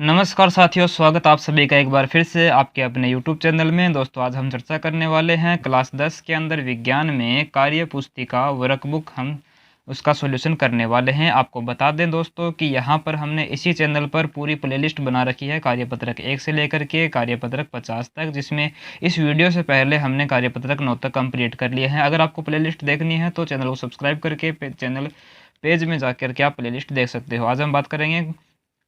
नमस्कार साथियों, स्वागत आप सभी का एक बार फिर से आपके अपने यूट्यूब चैनल में। दोस्तों आज हम चर्चा करने वाले हैं क्लास 10 के अंदर विज्ञान में कार्य पुस्तिका वर्कबुक। हम उसका सॉल्यूशन करने वाले हैं। आपको बता दें दोस्तों कि यहाँ पर हमने इसी चैनल पर पूरी प्लेलिस्ट बना रखी है कार्यपत्रक 1 से लेकर के कार्यपत्रक 50 तक, जिसमें इस वीडियो से पहले हमने कार्यपत्रक 9 तक कंप्लीट कर लिए हैं। अगर आपको प्लेलिस्ट देखनी है तो चैनल को सब्सक्राइब करके चैनल पेज में जाकर के आप प्लेलिस्ट देख सकते हो। आज हम बात करेंगे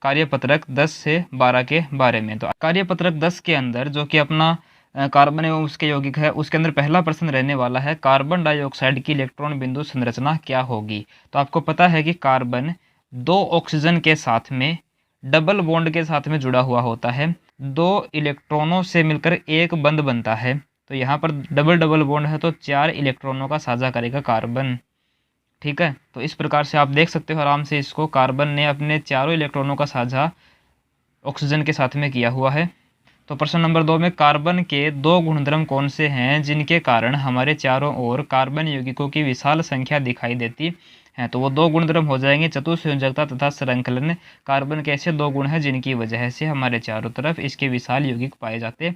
कार्यपत्रक 10 से 12 के बारे में। तो कार्यपत्रक 10 के अंदर जो कि अपना कार्बन एवं उसके यौगिक है, उसके अंदर पहला प्रश्न रहने वाला है कार्बन डाइऑक्साइड की इलेक्ट्रॉन बिंदु संरचना क्या होगी। तो आपको पता है कि कार्बन 2 ऑक्सीजन के साथ में डबल बॉन्ड के साथ में जुड़ा हुआ होता है। 2 इलेक्ट्रॉनों से मिलकर एक बंध बनता है। तो यहाँ पर डबल डबल बॉन्ड है तो 4 इलेक्ट्रॉनों का साझा करेगा कार्बन। ठीक है, तो इस प्रकार से आप देख सकते हो आराम से इसको। कार्बन ने अपने चारों इलेक्ट्रॉनों का साझा ऑक्सीजन के साथ में किया हुआ है। तो प्रश्न नंबर 2 में कार्बन के 2 गुणधर्म कौन से हैं जिनके कारण हमारे चारों ओर कार्बन यौगिकों की विशाल संख्या दिखाई देती है। तो वो 2 गुणधर्म हो जाएंगे चतुस्संयोजकता तथा श्रृंखलन। कार्बन के ऐसे 2 गुण हैं जिनकी वजह से हमारे चारों तरफ इसके विशाल यौगिक पाए जाते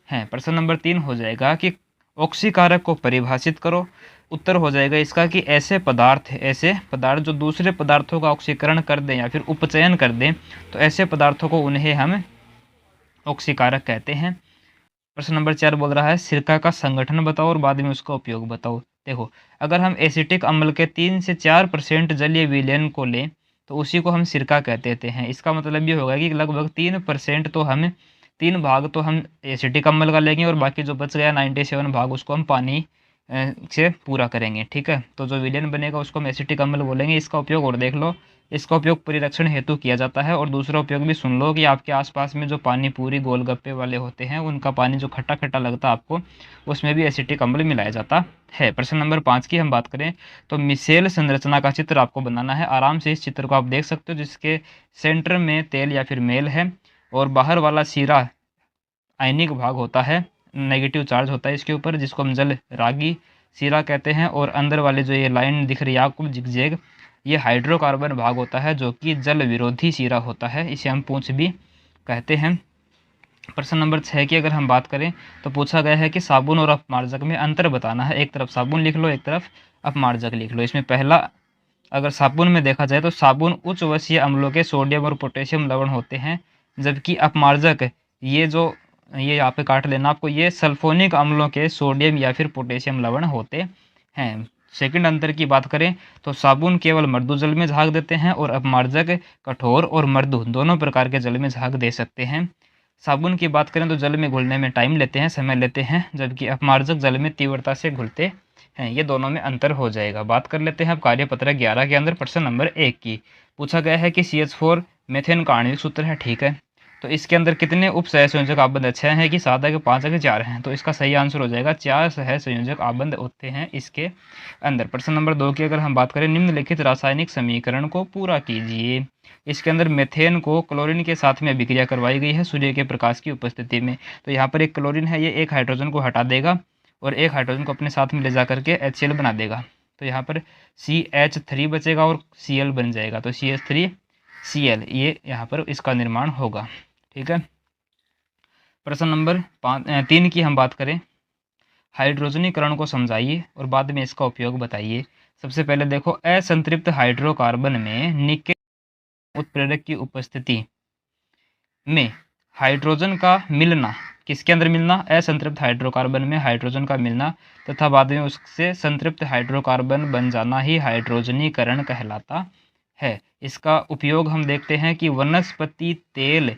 हैं। प्रश्न नंबर 3 हो जाएगा कि ऑक्सीकारक को परिभाषित करो। उत्तर हो जाएगा इसका कि ऐसे पदार्थ जो दूसरे पदार्थों का ऑक्सीकरण कर दें या फिर उपचयन कर दें, तो ऐसे पदार्थों को उन्हें हम ऑक्सीकारक कहते हैं। प्रश्न नंबर 4 बोल रहा है सिरका का संगठन बताओ और बाद में उसका उपयोग बताओ। देखो, अगर हम एसिटिक अम्ल के 3 से 4% जलीय विलयन को लें तो उसी को हम सिरका कहते हैं। इसका मतलब ये होगा कि लगभग 3% तो हम 3 भाग तो हम एसिटिक अम्ल का लेंगे और बाकी जो बच गया 97 भाग उसको हम पानी से पूरा करेंगे। ठीक है, तो जो विलयन बनेगा उसको हम एसिटिक अम्ल बोलेंगे। इसका उपयोग और देख लो, इसका उपयोग परिरक्षण हेतु किया जाता है। और दूसरा उपयोग भी सुन लो कि आपके आसपास में जो पानी पूरी गोलगप्पे वाले होते हैं उनका पानी जो खट्टा खट्टा लगता है आपको, उसमें भी एसिटिक अम्ल मिलाया जाता है। प्रश्न नंबर 5 की हम बात करें तो मिसेल संरचना का चित्र आपको बनाना है। आराम से इस चित्र को आप देख सकते हो, जिसके सेंटर में तेल या फिर मेल है और बाहर वाला सिरा आयनिक भाग होता है, नेगेटिव चार्ज होता है इसके ऊपर, जिसको हम जल रागी सिरा कहते हैं। और अंदर वाले जो ये लाइन दिख रही है आपको जिगजैग, ये हाइड्रोकार्बन भाग होता है जो कि जल विरोधी सिरा होता है, इसे हम पूंछ भी कहते हैं। प्रश्न नंबर 6 की अगर हम बात करें तो पूछा गया है कि साबुन और अपमार्जक में अंतर बताना है। एक तरफ साबुन लिख लो, एक तरफ अपमार्जक लिख लो। इसमें पहला अगर साबुन में देखा जाए तो साबुन उच्च वसीय अम्लों के सोडियम और पोटेशियम लवण होते हैं, जबकि अपमार्जक ये यहाँ पे काट लेना आपको, ये सल्फोनिक अम्लों के सोडियम या फिर पोटेशियम लवण होते हैं। सेकंड अंतर की बात करें तो साबुन केवल मृदु जल में झाग देते हैं और अपमार्जक कठोर और मृदु दोनों प्रकार के जल में झाग दे सकते हैं। साबुन की बात करें तो जल में घुलने में टाइम लेते हैं, समय लेते हैं, जबकि अपमार्जक जल में तीव्रता से घुलते हैं। ये दोनों में अंतर हो जाएगा। बात कर लेते हैं अब कार्यपत्रक 11 के अंदर प्रश्न नंबर 1 की। पूछा गया है कि CH4 मेथेन का आणविक सूत्र है। ठीक है, तो इसके अंदर कितने उप सहसंयोजक आबंध 6 हैं कि 7 है कि 5 है कि 4 हैं। तो इसका सही आंसर हो जाएगा 4 सहसंयोजक आबंध होते हैं इसके अंदर। प्रश्न नंबर 2 की अगर हम बात करें निम्नलिखित रासायनिक समीकरण को पूरा कीजिए। इसके अंदर मेथेन को क्लोरीन के साथ में अभिक्रिया करवाई गई है सूर्य के प्रकाश की उपस्थिति में। तो यहाँ पर एक क्लोरीन है, ये एक हाइड्रोजन को हटा देगा और एक हाइड्रोजन को अपने साथ में ले जा करके HCl बना देगा। तो यहाँ पर CH3 बचेगा और Cl बन जाएगा। तो CH3Cl ये यहाँ पर इसका निर्माण होगा। ठीक है, प्रश्न नंबर 3 की हम बात करें हाइड्रोजनीकरण को समझाइए और बाद में इसका उपयोग बताइए। सबसे पहले देखो, असंतृप्त हाइड्रोकार्बन में निकेल उत्प्रेरक की उपस्थिति में हाइड्रोजन का मिलना, किसके अंदर मिलना, असंतृप्त हाइड्रोकार्बन में हाइड्रोजन का मिलना तथा बाद में उससे संतृप्त हाइड्रोकार्बन बन जाना ही हाइड्रोजनीकरण कहलाता है। इसका उपयोग हम देखते हैं कि वनस्पति तेल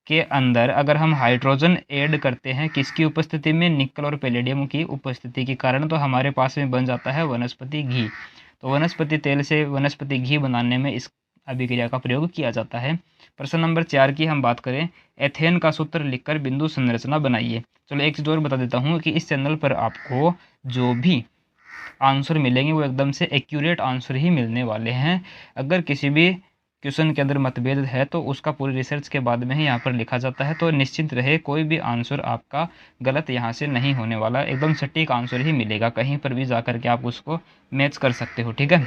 के अंदर अगर हम हाइड्रोजन ऐड करते हैं किसकी उपस्थिति में, निकल और पैलेडियम की उपस्थिति के कारण, तो हमारे पास में बन जाता है वनस्पति घी। तो वनस्पति तेल से वनस्पति घी बनाने में इस अभिक्रिया का प्रयोग किया जाता है। प्रश्न नंबर 4 की हम बात करें एथेन का सूत्र लिखकर बिंदु संरचना बनाइए। चलो एक चीज़ और बता देता हूँ कि इस चैनल पर आपको जो भी आंसर मिलेंगे वो एकदम से एक्यूरेट आंसर ही मिलने वाले हैं। अगर किसी भी क्वेश्चन के अंदर मतभेद है तो उसका पूरी रिसर्च के बाद में ही यहाँ पर लिखा जाता है। तो निश्चिंत रहे, कोई भी आंसर आपका गलत यहाँ से नहीं होने वाला, एकदम सटीक आंसर ही मिलेगा। कहीं पर भी जा कर के आप उसको मैच कर सकते हो। ठीक है,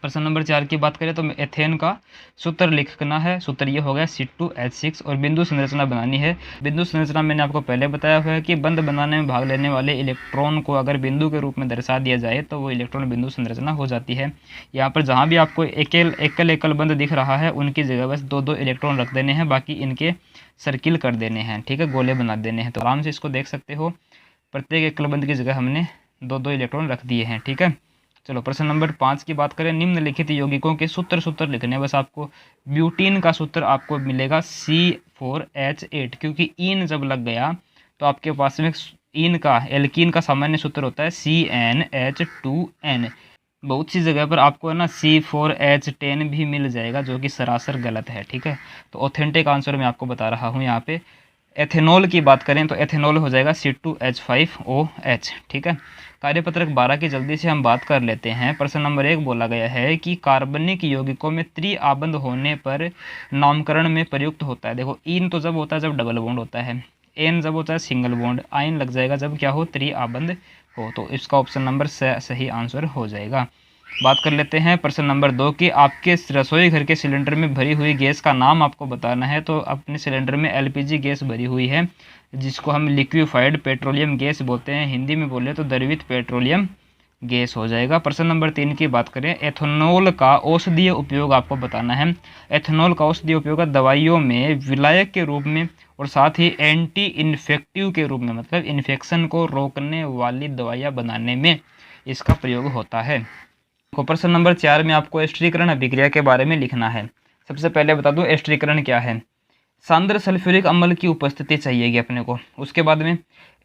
प्रश्न नंबर 4 की बात करें तो एथेन का सूत्र लिखना है। सूत्र ये हो गया C2H6 और बिंदु संरचना बनानी है। बिंदु संरचना मैंने आपको पहले बताया हुआ है कि बंध बनाने में भाग लेने वाले इलेक्ट्रॉन को अगर बिंदु के रूप में दर्शा दिया जाए तो वो इलेक्ट्रॉन बिंदु संरचना हो जाती है। यहाँ पर जहाँ भी आपको एकल बंध दिख रहा है उनकी जगह बस 2-2 इलेक्ट्रॉन रख देने हैं, बाकी इनके सर्किल कर देने हैं, ठीक है, गोले बना देने हैं। तो आराम से इसको देख सकते हो, प्रत्येक एकल बंध की जगह हमने 2-2 इलेक्ट्रॉन रख दिए हैं, ठीक है। चलो प्रश्न नंबर 5 की बात करें। निम्नलिखित यौगिकों के सूत्र लिखने बस आपको। ब्यूटीन का सूत्र आपको मिलेगा C4H8, क्योंकि ईन जब लग गया तो आपके पास में ईन का एल्कीन का सामान्य सूत्र होता है CnH2n। बहुत सी जगह पर आपको ना C4H10 भी मिल जाएगा, जो कि सरासर गलत है, ठीक है। तो ऑथेंटिक आंसर मैं आपको बता रहा हूँ यहाँ पे। एथेनॉल की बात करें तो एथेनॉल हो जाएगा C2H5OH, ठीक है। कार्यपत्रक 12 की जल्दी से हम बात कर लेते हैं। प्रश्न नंबर 1 बोला गया है कि कार्बनिक यौगिकों में त्रिआबंध होने पर नामकरण में प्रयुक्त होता है। देखो, ईन तो जब होता है जब डबल बॉन्ड होता है, एन जब होता है सिंगल बॉन्ड, आइन लग जाएगा जब क्या हो, त्रिआबंध हो। तो इसका ऑप्शन नंबर सही आंसर हो जाएगा। बात कर लेते हैं प्रश्न नंबर 2 की। आपके रसोई घर के सिलेंडर में भरी हुई गैस का नाम आपको बताना है। तो अपने सिलेंडर में LPG गैस भरी हुई है, जिसको हम लिक्विफाइड पेट्रोलियम गैस बोलते हैं, हिंदी में बोले तो द्रवित पेट्रोलियम गैस हो जाएगा। प्रश्न नंबर 3 की बात करें। एथेनॉल का औषधीय उपयोग आपको बताना है। एथेनॉल का औषधीय उपयोग दवाइयों में विलायक के रूप में और साथ ही एंटी इन्फेक्टिव के रूप में, मतलब इन्फेक्शन को रोकने वाली दवाइयाँ बनाने में इसका प्रयोग होता है। प्रश्न नंबर 4 में आपको एस्टरीकरण अभिक्रिया के बारे में लिखना है। सबसे पहले बता दूं एस्टरीकरण क्या है। सांद्र सल्फ्यूरिक अम्ल की उपस्थिति चाहिएगी अपने को। उसके बाद में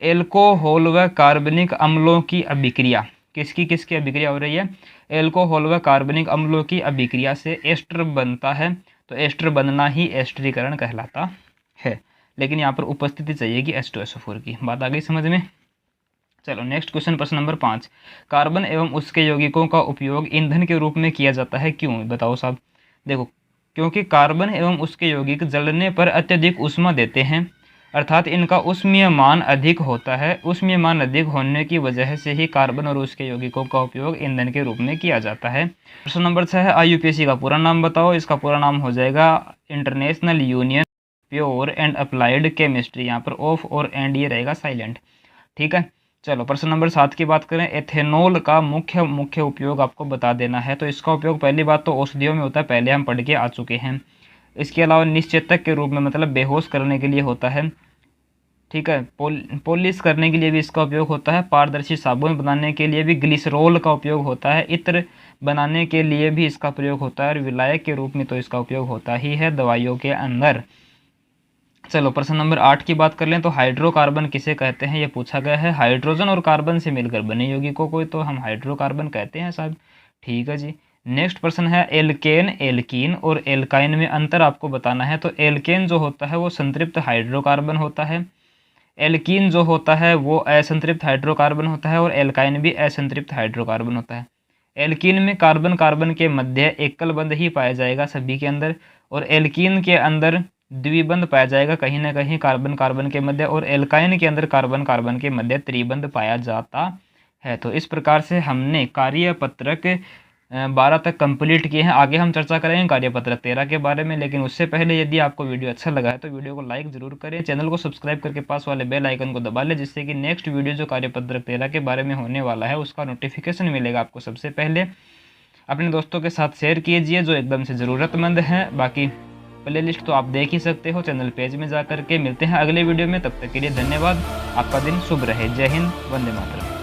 एल्कोहल व कार्बनिक अम्लों की अभिक्रिया, किसकी अभिक्रिया हो रही है, एल्कोहल व कार्बनिक अम्लों की अभिक्रिया से एस्टर बनता है। तो एस्टर बनना ही एस्टरीकरण कहलाता है, लेकिन यहाँ पर उपस्थिति चाहिएगी H2SO4 की। बात आ गई समझ में। चलो नेक्स्ट क्वेश्चन, प्रश्न नंबर 5। कार्बन एवं उसके यौगिकों का उपयोग ईंधन के रूप में किया जाता है, क्यों, बताओ साहब। देखो, क्योंकि कार्बन एवं उसके यौगिक जलने पर अत्यधिक ऊष्मा देते हैं, अर्थात इनका ऊष्मीय मान अधिक होता है। ऊष्मीय मान अधिक होने की वजह से ही कार्बन और उसके यौगिकों का उपयोग ईंधन के रूप में किया जाता है। प्रश्न नंबर 6 है। IUPAC का पूरा नाम बताओ। इसका पूरा नाम हो जाएगा international union pure and applied chemistry. यहाँ पर ऑफ और एंड ये रहेगा साइलेंट, ठीक है। चलो प्रश्न नंबर 7 की बात करें। एथेनॉल का मुख्य उपयोग आपको बता देना है। तो इसका उपयोग पहली बात तो औषधियों में होता है, पहले हम पढ़ के आ चुके हैं। इसके अलावा निश्चेतक के रूप में, मतलब बेहोश करने के लिए होता है, ठीक है। पॉलिश करने के लिए भी इसका उपयोग होता है। पारदर्शी साबुन बनाने के लिए भी ग्लिसरॉल का उपयोग होता है। इत्र बनाने के लिए भी इसका प्रयोग होता है और विलायक के रूप में तो इसका उपयोग होता ही है दवाइयों के अंदर। चलो प्रश्न नंबर 8 की बात कर लें। तो हाइड्रोकार्बन किसे कहते हैं, ये पूछा गया है। हाइड्रोजन और कार्बन से मिलकर बने यौगिकों को तो हम हाइड्रोकार्बन कहते हैं साहब, ठीक है जी। नेक्स्ट प्रश्न है। एल्केन, एल्कीन और एल्काइन में अंतर आपको बताना है। तो एल्केन जो होता है वो संतृप्त हाइड्रोकार्बन होता है, एल्कीन जो होता है वो असंतृप्त हाइड्रोकार्बन होता है और एल्काइन भी असंतृप्त हाइड्रोकार्बन होता है। एल्कीन में कार्बन कार्बन के मध्य एकल बंध ही पाया जाएगा सभी के अंदर, और एल्कीन के अंदर द्विबंध पाया जाएगा कहीं ना कहीं कार्बन कार्बन के मध्य, और एल्काइन के अंदर कार्बन कार्बन के मध्य त्रिबंध पाया जाता है। तो इस प्रकार से हमने कार्यपत्रक 12 तक कंप्लीट किए हैं। आगे हम चर्चा करेंगे कार्यपत्रक 13 के बारे में, लेकिन उससे पहले यदि आपको वीडियो अच्छा लगा है तो वीडियो को लाइक जरूर करें, चैनल को सब्सक्राइब करके पास वाले बेल आइकन को दबा लें, जिससे कि नेक्स्ट वीडियो जो कार्यपत्रक 13 के बारे में होने वाला है उसका नोटिफिकेशन मिलेगा आपको सबसे पहले। अपने दोस्तों के साथ शेयर कीजिए जो एकदम से ज़रूरतमंद हैं। बाकी प्ले लिस्ट तो आप देख ही सकते हो चैनल पेज में जा करके। मिलते हैं अगले वीडियो में, तब तक के लिए धन्यवाद। आपका दिन शुभ रहे। जय हिंद, वंदे मातरम।